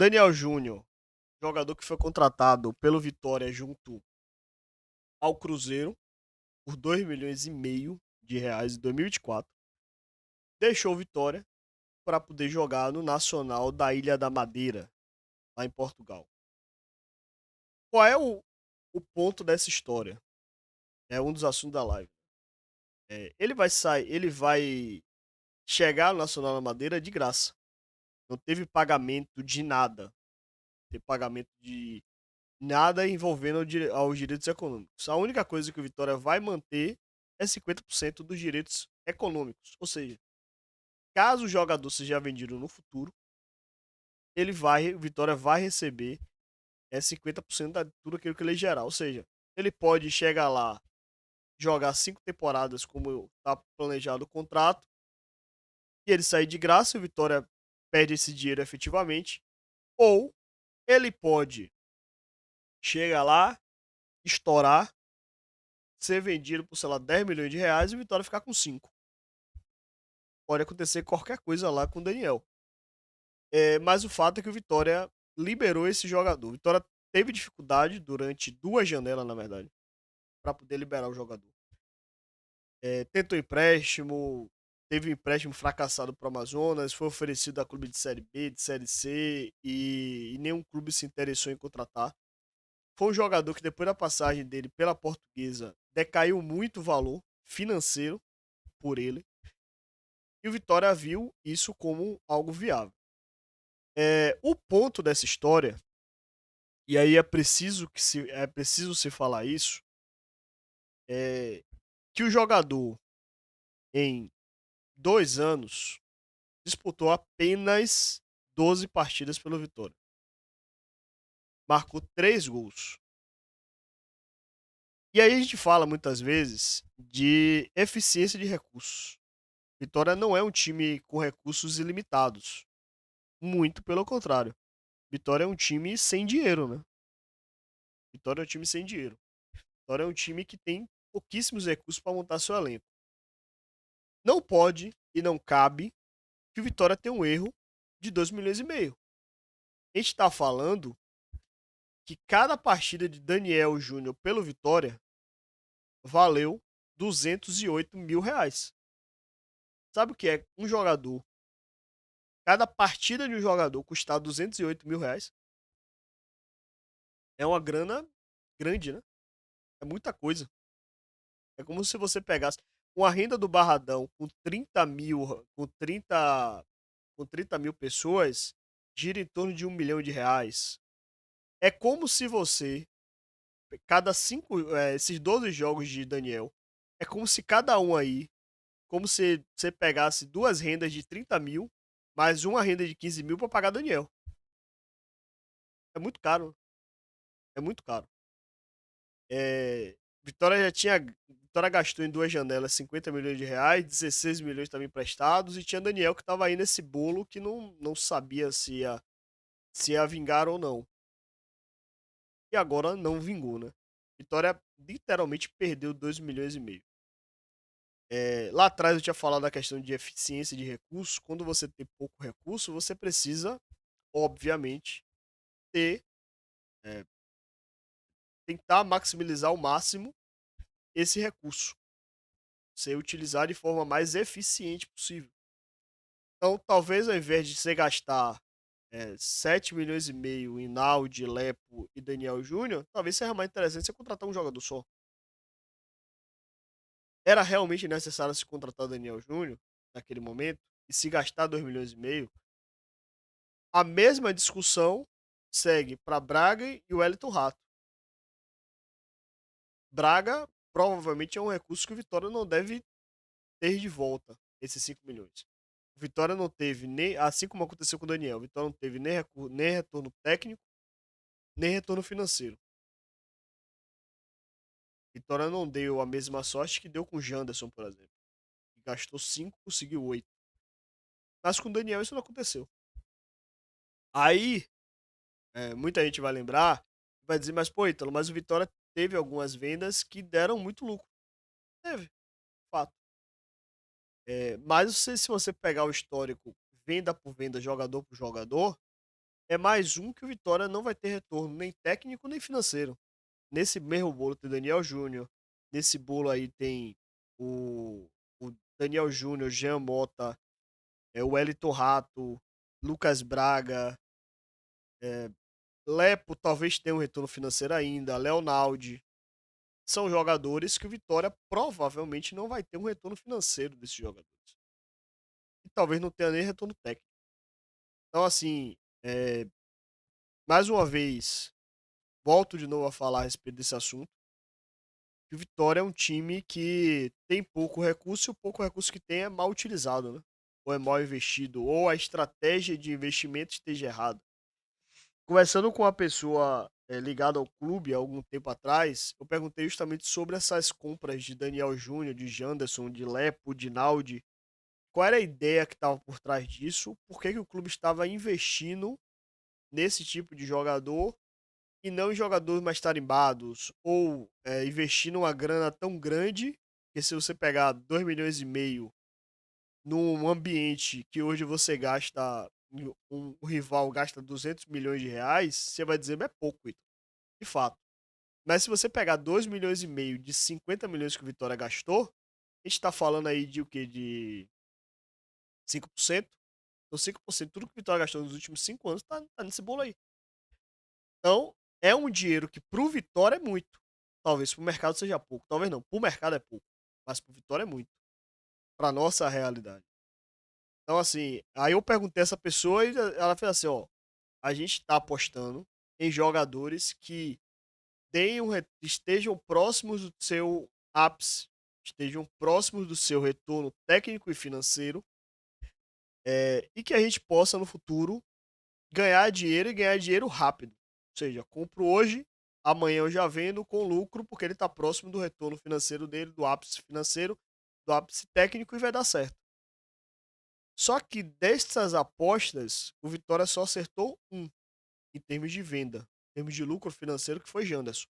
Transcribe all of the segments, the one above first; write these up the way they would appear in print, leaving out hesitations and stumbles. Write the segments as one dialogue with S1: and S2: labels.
S1: Daniel Júnior, jogador que foi contratado pelo Vitória junto ao Cruzeiro por 2,5 milhões de reais em 2024, deixou o Vitória para poder jogar no Nacional da Ilha da Madeira, lá em Portugal. Qual é o ponto dessa história? É um dos assuntos da live. Ele vai sair, ele vai chegar no Nacional da Madeira de graça. Não teve pagamento de nada. Não teve pagamento de nada envolvendo aos direitos econômicos. A única coisa que o Vitória vai manter é 50% dos direitos econômicos. Ou seja, caso o jogador seja vendido no futuro, o Vitória vai receber 50% de tudo aquilo que ele gerar. Ou seja, ele pode chegar lá, jogar 5 temporadas como está planejado o contrato, e ele sair de graça, o Vitória perde esse dinheiro efetivamente. Ou ele pode chegar lá, estourar, ser vendido por, sei lá, 10 milhões de reais e o Vitória ficar com 5. Pode acontecer qualquer coisa lá com o Daniel. Mas o fato é que o Vitória liberou esse jogador. O Vitória teve dificuldade durante 2 janelas, na verdade, para poder liberar o jogador. Tentou empréstimo, teve um empréstimo fracassado para o Amazonas, foi oferecido a clube de Série B, de Série C, e nenhum clube se interessou em contratar. Foi um jogador que, depois da passagem dele pela Portuguesa, decaiu muito o valor financeiro por ele. E o Vitória viu isso como algo viável. O ponto dessa história, e aí é preciso se falar isso, é que o jogador, em 2 anos, disputou apenas 12 partidas pelo Vitória. Marcou 3 gols. E aí a gente fala muitas vezes de eficiência de recursos. Vitória não é um time com recursos ilimitados. Muito pelo contrário. Vitória é um time sem dinheiro, né? Vitória é um time sem dinheiro. Vitória é um time que tem pouquíssimos recursos para montar seu elenco. Não pode e não cabe que o Vitória tenha um erro de 2,5 milhões. A gente está falando que cada partida de Daniel Júnior pelo Vitória valeu 208 mil reais. Sabe o que é um jogador? Cada partida de um jogador custar 208 mil reais. É uma grana grande, né? É muita coisa. É como se você pegasse uma renda do Barradão com 30 mil, com 30 mil pessoas, gira em torno de 1 milhão de reais. É como se você, esses 12 jogos de Daniel, é como se cada um aí, como se você pegasse duas rendas de 30 mil, mais uma renda de 15 mil para pagar Daniel. É muito caro. É muito caro. É, Vitória gastou em 2 janelas 50 milhões de reais, 16 milhões também emprestados, e tinha Daniel que estava aí nesse bolo que não sabia se ia vingar ou não. E agora não vingou, né? Vitória literalmente perdeu 2,5 milhões. Lá atrás eu tinha falado da questão de eficiência de recursos. Quando você tem pouco recurso, você precisa, obviamente, ter, é, tentar maximizar ao máximo esse recurso. Ser utilizado de forma mais eficiente possível. Então, talvez ao invés de você gastar 7,5 milhões em Naldi, Lepo e Daniel Júnior, talvez seja mais interessante você contratar um jogador só. Era realmente necessário se contratar Daniel Júnior naquele momento e se gastar 2,5 milhões? A mesma discussão segue para Braga e o Wellington Rato. Braga provavelmente é um recurso que o Vitória não deve ter de volta, esses 5 milhões. O Vitória não teve nem, assim como aconteceu com o Daniel, o Vitória não teve nem retorno técnico, nem retorno financeiro. Vitória não deu a mesma sorte que deu com o Janderson, por exemplo. Que gastou 5, conseguiu 8. Mas com o Daniel isso não aconteceu. Aí, muita gente vai lembrar, vai dizer, mas pô, Ítalo, mas o Vitória teve algumas vendas que deram muito lucro. Teve, fato. Mas se você pegar o histórico, venda por venda, jogador por jogador, é mais um que o Vitória não vai ter retorno nem técnico nem financeiro. Nesse mesmo bolo tem Daniel Júnior, nesse bolo aí tem o, o Daniel Júnior, Jean Mota, o Wellington Rato, Lucas Braga, Lepo talvez tenha um retorno financeiro ainda, Leonaldi. São jogadores que o Vitória provavelmente não vai ter um retorno financeiro desses jogadores. E talvez não tenha nem retorno técnico. Então, assim, mais uma vez, volto de novo a falar a respeito desse assunto. Que o Vitória é um time que tem pouco recurso e o pouco recurso que tem é mal utilizado, né? Ou é mal investido, ou a estratégia de investimento esteja errada. Conversando com uma pessoa ligada ao clube há algum tempo atrás, eu perguntei justamente sobre essas compras de Daniel Júnior, de Janderson, de Lepo, de Naldi. Qual era a ideia que estava por trás disso? Por que o clube estava investindo nesse tipo de jogador e não em jogadores mais tarimbados? Ou investindo uma grana tão grande que se você pegar 2,5 milhões num ambiente que hoje você gasta, um rival gasta 200 milhões de reais, você vai dizer, mas é pouco, Ito. De fato. Mas se você pegar 2,5 milhões de 50 milhões que o Vitória gastou, a gente tá falando aí de o quê? De 5%. Então 5%, tudo que o Vitória gastou nos últimos 5 anos tá nesse bolo aí. Então, é um dinheiro que pro Vitória é muito. Talvez pro mercado seja pouco. Talvez não. Pro mercado é pouco. Mas pro Vitória é muito. Pra nossa realidade. Então, assim, aí eu perguntei a essa pessoa e ela fez assim, ó, a gente tá apostando em jogadores que estejam próximos do seu ápice, estejam próximos do seu retorno técnico e financeiro, e que a gente possa no futuro ganhar dinheiro e ganhar dinheiro rápido. Ou seja, compro hoje, amanhã eu já vendo com lucro, porque ele está próximo do retorno financeiro dele, do ápice financeiro, do ápice técnico e vai dar certo. Só que dessas apostas, o Vitória só acertou um em termos de venda, em termos de lucro financeiro, que foi Janderson.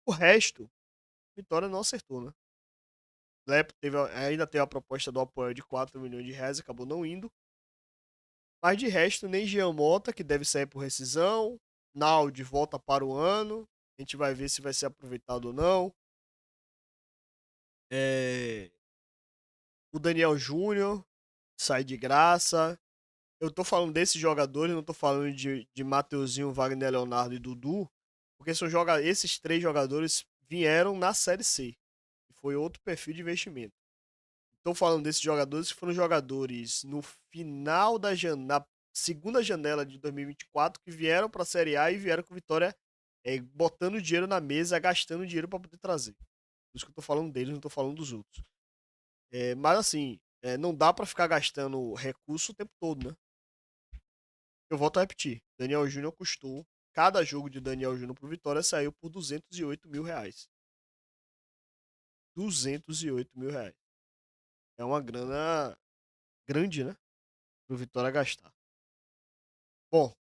S1: O resto, Vitória não acertou, né? Lepo ainda teve a proposta do apoio de 4 milhões de reais, acabou não indo. Mas de resto, nem Jean Mota, que deve sair por rescisão. Naldi volta para o ano. A gente vai ver se vai ser aproveitado ou não. É... O Daniel Júnior sai de graça. Eu tô falando desses jogadores, não tô falando de Mateuzinho, Wagner Leonardo e Dudu. Porque esses três jogadores vieram na Série C. Que foi outro perfil de investimento. Estou falando desses jogadores que foram jogadores no final na segunda janela de 2024 que vieram para a Série A e vieram com Vitória botando dinheiro na mesa, gastando dinheiro para poder trazer. Por isso que eu tô falando deles, não tô falando dos outros. Mas assim, não dá para ficar gastando recurso o tempo todo, né? Eu volto a repetir. Daniel Júnior custou. Cada jogo de Daniel Júnior pro Vitória saiu por 208 mil reais. 208 mil reais. É uma grana grande, né? Pro Vitória gastar. Bom,